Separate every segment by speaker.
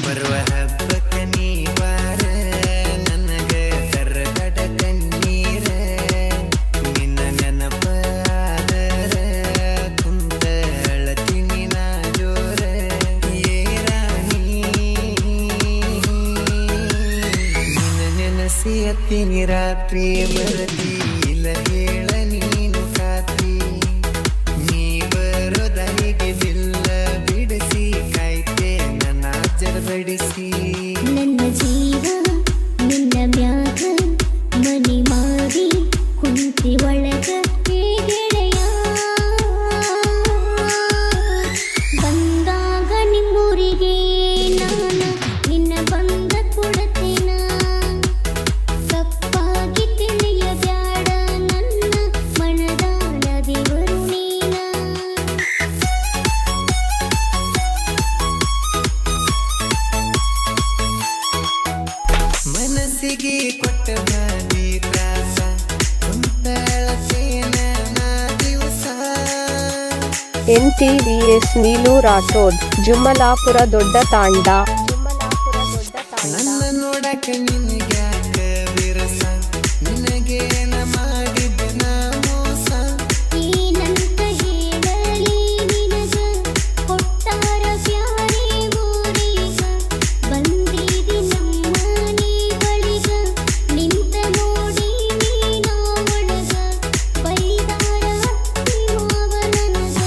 Speaker 1: ಬರುವ ಹಬ್ಬಕ್ಕ ನೀ ಬಾರ ನನಗ ಕರ್ಗಡ ಕಣ್ಣೀರ ನಿನ್ನ ನೆನಪ ಆದರ ಕುಂತ ಅಳತೀನಿ ನಾ ಜೋರ ಏ ರಾಣಿ ನಿನ್ನ ನೆನಸಿ ಹತ್ತೀನಿ ರಾತ್ರಿ ಬರತಿ ಇಲ್ಲ ಹೇಳ ನೀನು ಖಾತ್ರಿ ನೀ ಬರೋದಾರಿಗೆ ಬಿಲ್ಲ ಬಿಡಿಸಿ ಕಾಯ್ತೆ ನನ್ನ ಜರಬಡಿಸಿ
Speaker 2: ನನ್ನ ಜೀವ ನಿನ್ನ ಮ್ಯಾಗ ಮನಿ ಮಾಡಿ ಕುಂತಿ ಒಳಗ ಏ ಗೆಳೆಯ ಬಂದಾಗ ನಿಮ್ಮೂರಿಗೆ ನಾನು ನಿನ್ನ ಬಂದ ಕೊಡತೇನ ತಪ್ಪಾಗಿ ತಿಳಿಯಬ್ಯಾಡ ನನ್ನ ಮನದಾಳ ದೇವರು ನೀನ
Speaker 1: ಮನಸ್ಸಿಗೆ ಕೊಟ್ಟ ಬಾದಿ ತ್ರಾಸ ಕುಂತಳತೇನ ನಾ ದಿವಸ
Speaker 3: NTVS ನೀಲು ರಾಠೋಡ್ ಜುಮ್ಮಲಾಪುರ ದೊಡ್ಡ ತಾಂಡ
Speaker 1: ನನ್ನ ನೋಡಕ ನಿನಗ್ಯಾಕ ವಿರಸ ನಿನಗೇನ ಮಾಡಿದ್ದ ನಾ ಮೋಸ
Speaker 2: ಏನಂತ ಹೇಳಲಿ ನಿನಗ ಕೊಟ್ಟಾರ ಬ್ಯಾರೆ ಊರಿಗ ಬಂದಿದಿ ನಮ್ಮ ನೀ ಬಳಿಗ ನಿಂತ ನೋಡಿ ನೀನ ಒಳಗ ಬೈದಾರ ಅತ್ತಿ ಮಾವ ನನಗ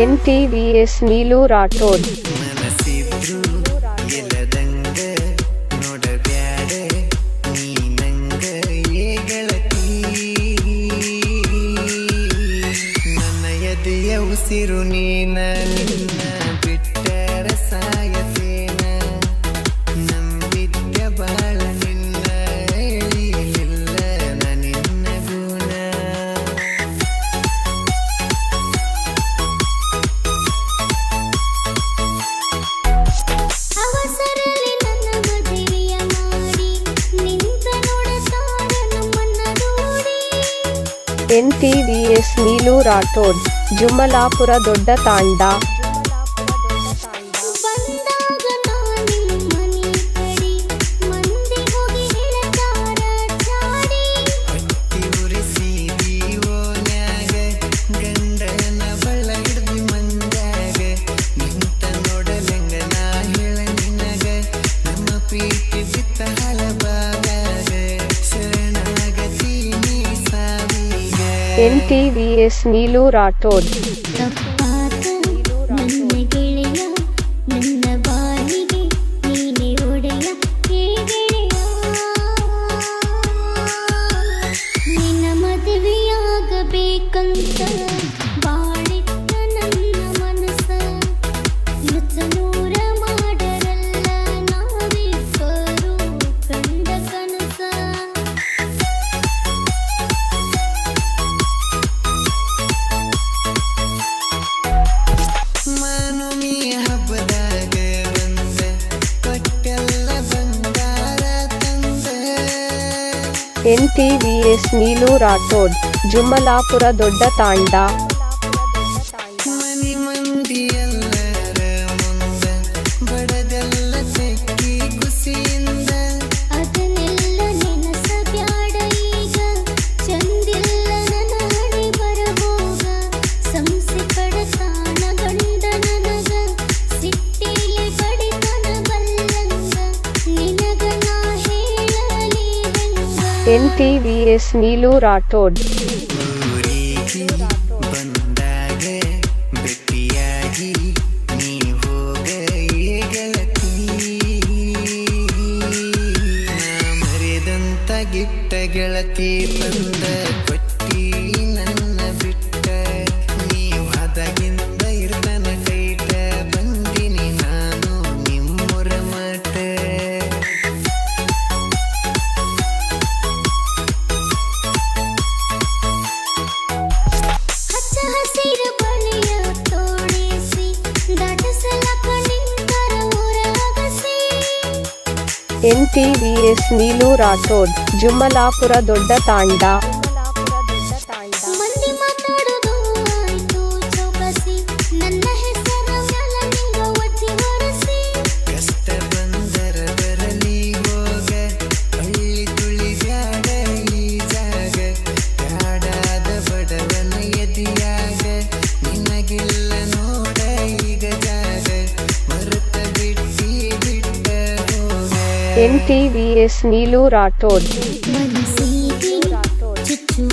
Speaker 3: NTVS ನೀಲು ರಾಠೋಡ್
Speaker 1: ಮನಸ್ಸಿದ್ರು ಎಲ್ಲದಂಗ ನೋಡಬ್ಯಾಡ ನೀ ನಂಗ ಏ ಗೆಳತಿ ನನ್ನ ಎದೆಯ ಉಸಿರು ನೀನ ನಿನ್ನ ಬಿಟ್ಟರ ಸಾಯತೇನ ನಂಬಿದ್ದ ಬಾಳ ನಿನ್ನ ಹೇಳಿಲ್ಲ ನ ನಿನ್ನ ಗುಣ
Speaker 2: ಅವಸರಲಿ ನನ್ನ ಮದುವೆಯ ಮಾಡಿ ನಿಂತ ನೋಡತಾರ ನಮ್ಮನ್ನ ದೂಡಿ
Speaker 3: NTVS ನೀಲು ರಾಠೋಡ್ ಜುಮ್ಮಲಾಪುರ ದೊಡ್ಡ ತಾಂಡ
Speaker 2: ಬಂದಾಗ ನಾ ನಿಮ್ಮ ಮನೆ ಕಡಿ ಮಂದಿ ಹೋಗಿ ಹೇಳ್ತಾರ ಚಾಡಿ
Speaker 1: ಹೊಟ್ಟಿ ಉರಿಸಿದಿ ಓನ್ಯಾಗ ಗಂಡನ ಬಳ್ಳ ಹಿಡ್ದಿ ಮಂದ್ಯಾಗ ನಿಂತ ನೋಡಲೆಂಗ ನಾ ಹೇಳ ನಿನಗ ನಮ್ಮ ಪ್ರೀತಿ ಬಿತ್ತ ಹಲಬಾಗ ಶರಣಾಗತೀನಿ ಸಾವಿಗ
Speaker 3: NTVS ನೀಲು ರಾಠೋಡ್
Speaker 2: ತಪ್ಪಾತ ನನ್ನ ಗೆಳೆಯ ನನ್ನ ಬಾಯಿಗೆ ನೀನೆ ಒಡೆಯ ಏ ಗೆಳೆಯ ನಿನ್ನ ಮದುವೆಯಾಗಬೇಕಂತ ಬಾಳಿಟ್ಟ ನನ್ನ ಮನಸ್ಸ ನೂರ ಮಾಡರಲ್ಲ ನಾವಿಬ್ಬರು ಕಂಡ ಕನಸ
Speaker 1: ಮಾನುಮಿ ಹಬ್ಬದಾಗ ಬಂದ ಕೊಟ್ಟೆಲ್ಲ ಬಂಗಾರ ತಂದ
Speaker 3: NTVS ನೀಲು ರಾಠೋಡ್ ಜುಮ್ಮಲಾಪುರ ದೊಡ್ಡ ತಾಂಡ
Speaker 1: ಮನಿ ಮಂದಿ ಎಲ್ಲರ ಮುಂದ ಬಡದೆಲ್ಲ ತೆಕ್ಕಿ ಖುಷಿಯಿಂದ
Speaker 2: ಅದನ್ನೆಲ್ಲ ನೆನಸಬ್ಯಾಡ ಈಗ ಚಂದಿಲ್ಲ ನನ್ನ ಹಣೆ ಬರಬೋಗ ಸಂಸೆ ಕಡತಾನ ಗಂಡ ನನಗ ಸಿಟ್ಟಿಲೆ ಬಡಿತನ ಬಲ್ಲಂಗ ನಿನಗ ನಾ ಹೇಳಲಿ ಹೆಂಗ
Speaker 3: NTVS ನೀಲು ರಾಠೋಡ್
Speaker 1: ಊರಿಗೆ ಬಂದಾಗ ಭೇಟಿಯಾಗಿ ನೀ ಹೋಗ ಏ ಗೆಳತಿ ನಾ ಮರೆದಂತ ಗಿಟ್ಟ ಗೆಳತಿ ತಂದ ಕೊಟ್ಟಿ ನನ್ನ ಬಿಟ್ಟ ನೀವಾದಾಗಿಂದ ಇರ್ತಾನ ಕೈಟ ಬಂದಿನಿ ನಾನು ನಿಮ್ಮೂರ ಮಠ
Speaker 2: ಹಚ್ಚ ಹಸಿರು ಬಳಿಯ ತೋಡಿಸಿ ದಾಟಿಸಲಕ ನಿಂತರ ಊರಾಗಸಿ
Speaker 3: NTVS ನೀಲು ರಾಠೋಡ್ ಜುಮ್ಮಲಾಪುರ ದೊಡ್ಡ ತಾಂಡ
Speaker 2: ಮಂದಿ ಮಾತಾಡೋದು ಆಯ್ತು ಚೌಕಸಿ ನನ್ನ ಹೆಸರ ಮ್ಯಾಲ ನಿಂಗ ಒತ್ತಿ ಹೊರಸಿ
Speaker 3: NTVS ನೀಲು ರಾಠೋಡ್
Speaker 2: ಮನಸ್ಸಿಗೆ ಚುಚ್ಚುವ